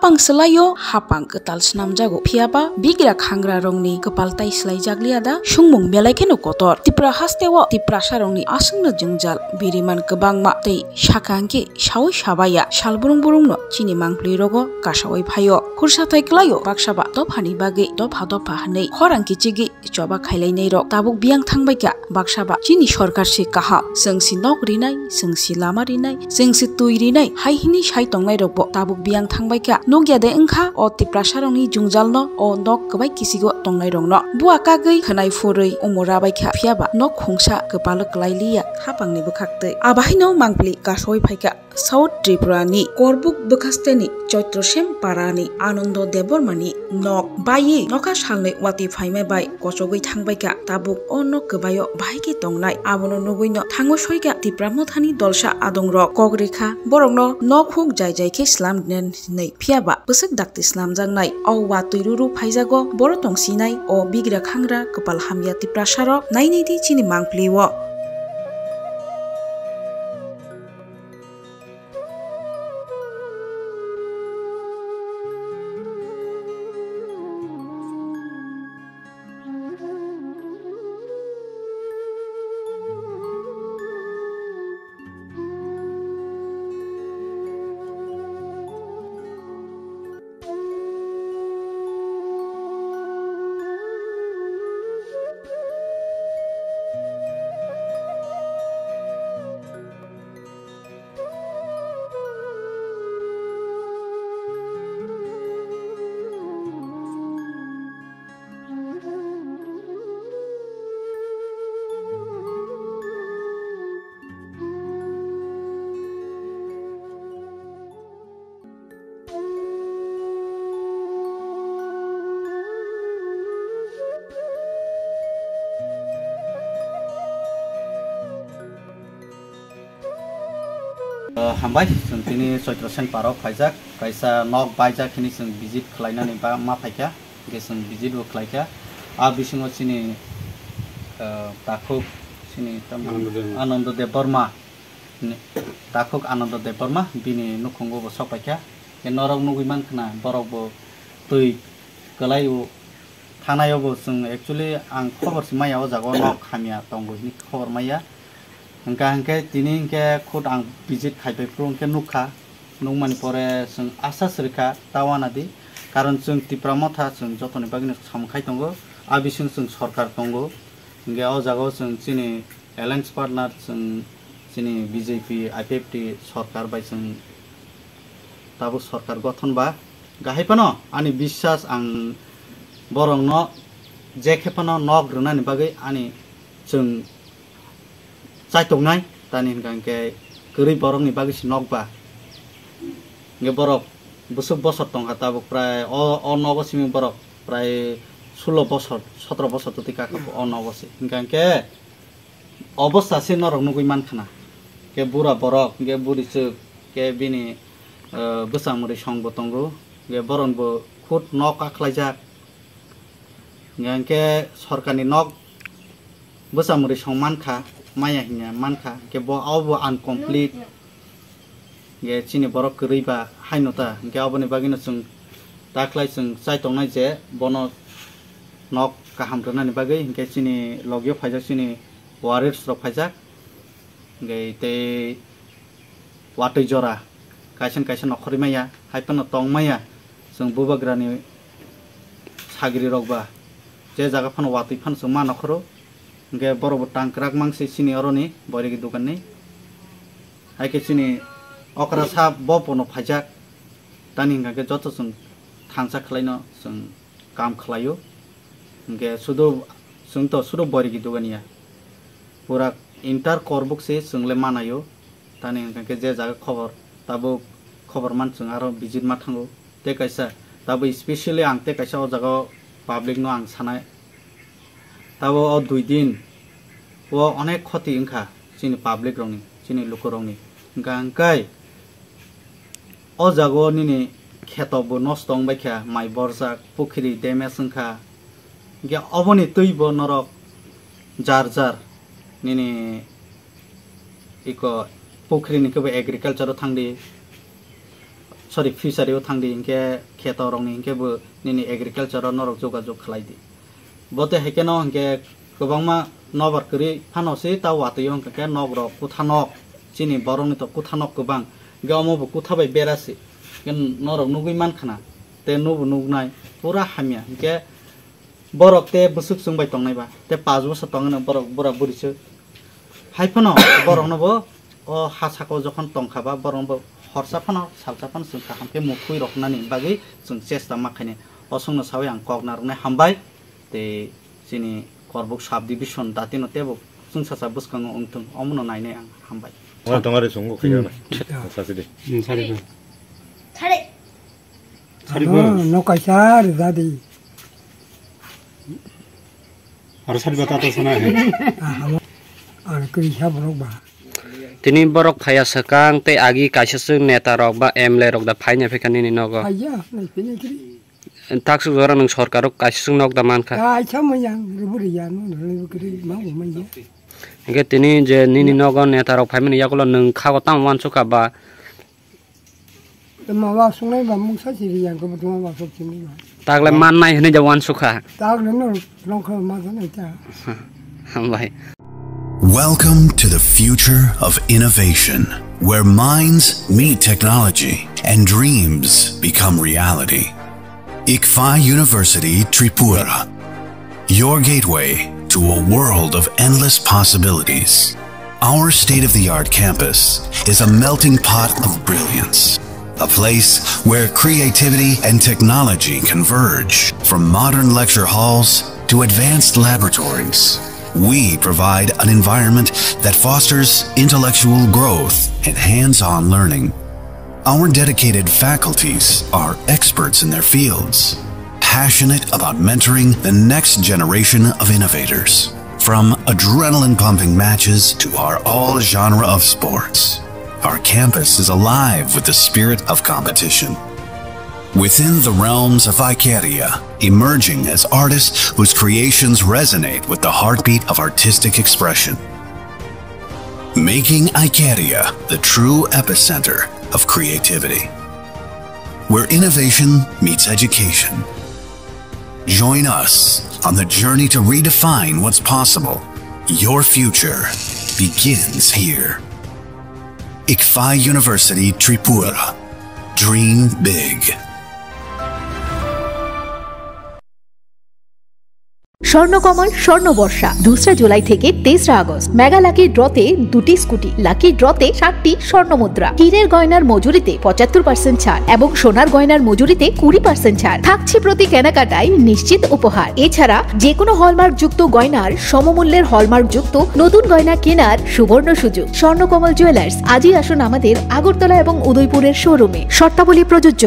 Pangselayo hapang ketal snamjago phiaba bigra khangra rongni kepal tai slai jagliada sungmung belai keno kotor tipra hastewo tipra sarongni asungna jungjal biriman kebangma tei sakangke sawi sabaya salburung burungno chini mangpli rogo kasawai phayo khursa thai klayo baksaba dophani bagi dopha hanei khorang kichigi choba khailai rok tabuk biang thangbaika baksaba chini sarkar se kaha sengsi nok rinai sengsi lama rinai sengsi tui rinai haihini sai tongnai rokbo tabuk biang thangbaika nogya de engkha o tipra sarongni jungjalno o nok kbai kisigo tongnai rongno bua kagei khanai furui umura baikha phiaba nok khungsa kepalo klailia hapangni bukhaktei abahino mangpli kasoi phaika South Tripurani Korbuk Bukasteni Choitrosem Parani Anondo Debormani Nok Bayi Noka Salne Wati Faime Bai Kosogui Thangbaika Tabuk Ono Kebayo Baiki Tongnai Abono Nuguino Thango Soiga Tipramothani Dolsa Adongrok Kogrikha Borokno Nok Huk Jai Ke Islam Nei Phiaba Pusuk Dakti Islam Jangnai O Watuiruru Phaijago Boro Tongsinai O Bigra Khangra Kepal Hamya Tiprasaro Naini Di Chini Mangpliwo Hambai sentini soitrosen parok faijak kaisa nok baijak kini seng visit khlainani ba ma phaika ge seng visit bo khlaika a bisingo sini takhuk sini Anondo Deborma takhuk Anondo Deborma bini nukhungo bo sokpaika ge norok nugiman khna borok bo tui kalayu thanayo bo seng actually ang khobor simaya o jago nok khamia tongo ni khobor maya hangke tini hangke khud ang visit khaibai pro hangke nukha nungmani pore sung asa srika tawanadi karon sung tipramotha sung jotoni bagini samkhai tongo abisung sung sarkar tongo hangke o jago sung chini alliance partner sung chini BJP IPFT sarkar bai sung tabu sarkar gothon ba gahaipano ani biswas ang borongno jekhepano nok runani bagai ani sung Sai tongnai tani hingke keri borok ni bagi sinok ba nge borok busuk bosor tong kata buk prai o nogo simi borok prai 16 bosor 17 bosor tutika ka o nogo si hingke obostha se norok nugui mankhana ke bura borok nge buri suk ke bini busamuri song botongo nge boron bo khut nok akhlaijak ngke sarkani nok busamuri song mankha Maya hinya manka ke bo abo incomplete ge chini borok kriba hainota ge aboni bagino sung taklai sung sai tongnai je bono nok kaham rana ni bagai ge chini logyo phaijak chini warriors rok phaijak ge te watoi jora kaisen nokhori maya haipano tongmaya sung bubagrani sagiri rokba je jaga phano watoi phan sung ma nokhoro ge borobo tangkrak mangsi sini oroni borigi dukan ni haike sini okra sa bopono phajak tani ge joto sung thangsa khlaino sung kam khlayo ge sudo borigi dugania pura inter korbuk se sungle manayo tani ge je jaga khobor tabo khobor man sung aro visit ma thango te kaisa tabo especially ang te kaisa o jaga public no ang sanai tabo o 2 din o onek khoti ingkha chini public rongni chini lukorongni gangkai o jago nini kheto bo nostong baikha mai borjak pukhri damage ingkha ge oboni tuibo norok jar nini iko pukhri ni kebe agriculture thangdi सरि फिसारियाव थांदि इनके खेतरंनि इनकेबो निनि एग्रिकालचाराव नरक जगाजग खालायदि बते हेकेनो इनके गोबांमा नबर करि फानोसै ताव वातयो इनके नगर कुथानक चिनि बरंनि तो कुथानक गोबां गावमबो कुथाबाय बेरासि नरक नुगै मानखाना ते नुबो नुगनाय पुरा हामिया इनके बरक ते बुसुक जोंबाय तंनायबा ते 5 बोसोर तंगनो बरक बरा बुरिसो हायफनो बरकनोबो अ हासाखौ जखन तंखाबा बरंबो हरसाफानो सालसाफानो जों काहामके मुखुइ रखनानि बागै जों चेष्टा माखायने असंनो सावै आं कगनारने हामबाय ते जिनि करबुक साब डिभिजन दातिनो तेबो जों सासा बुसखाङो उंथों अमनो नायने आं हामबाय 와 동아리 종고 그냥 사실이 사리고 차례 사리고 노카샤르 다디 바로 사리고 따뜻하나 해 아니 그 샤브로 봐 Tini borok phaya sakang te agi kaisasung neta rok ba emle rok da phainya phekani ni nogo 아야 나 피네트리 taksu gora nang sarkar kaisasung nok da manka 야 참뭐양 루브리야 너 그리 마고 뭐야 ge tini je nini nogo neta rok phaimani yakulo nang khago tam wan chuka ba 마와 송내 밤묵 사실이야 그것도 마와 속지미야 tagle man nai hne ja wan chuka 딱는 너 롱커 마서는 자 hambai Welcome to the future of innovation, where minds meet technology and dreams become reality. ICFA University Tripura, your gateway to a world of endless possibilities. Our state-of-the-art campus is a melting pot of brilliance, a place where creativity and technology converge. From modern lecture halls to advanced laboratories, we provide an environment that fosters intellectual growth and hands-on learning. Our dedicated faculties are experts in their fields, passionate about mentoring the next generation of innovators. From adrenaline-pumping matches to our all-genre of sports, our campus is alive with the spirit of competition. Within the realms of Icaria, emerging as artists whose creations resonate with the heartbeat of artistic expression. Making Icaria the true epicenter of creativity, where innovation meets education. Join us on the journey to redefine what's possible. Your future begins here. ICFA University Tripura. Dream big. Swarnakamal স্বর্ণবর্ষা 2 July থেকে 23 August mega lucky ড্রতে 2টি scooty lucky ড্রতে 7টি স্বর্ণমুদ্রা হীরের গয়নার মজুরিতে 75% ছাড় এবং সোনার গয়নার মজুরিতে 20% ছাড় থাকছে প্রতি কেনাকাটায় নিশ্চিত উপহার এছাড়া যে কোনো হলমার্ক যুক্ত গয়নার সমমূল্যের হলমার্ক যুক্ত নতুন গয়না কেনার সুবর্ণ সুযোগ স্বর্ণকমল জুয়েলার্স আজই আসুন আমাদের আগরতলা এবং উদয়পুরের শোরুমে শর্তাবলী প্রযোজ্য